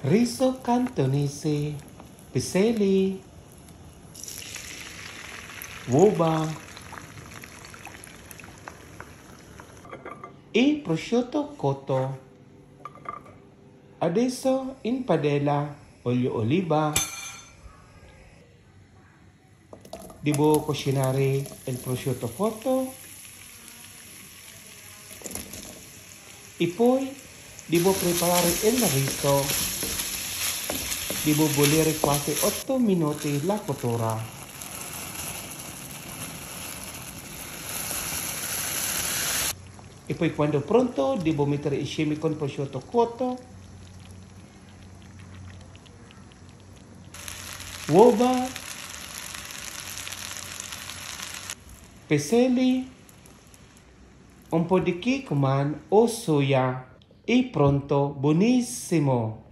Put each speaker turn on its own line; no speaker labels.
Riso cantonese, piselli, woba, e prosciutto cotto. Adesso in padella olio oliva. Devo cucinare il prosciutto cotto e poi devo preparare il riso. Devo bollire quasi 8 minuti la cottura. E poi quando è pronto devo mettere insieme con prosciutto cotto, uova, piselli, un po' di curcuma o soia. E pronto, buonissimo!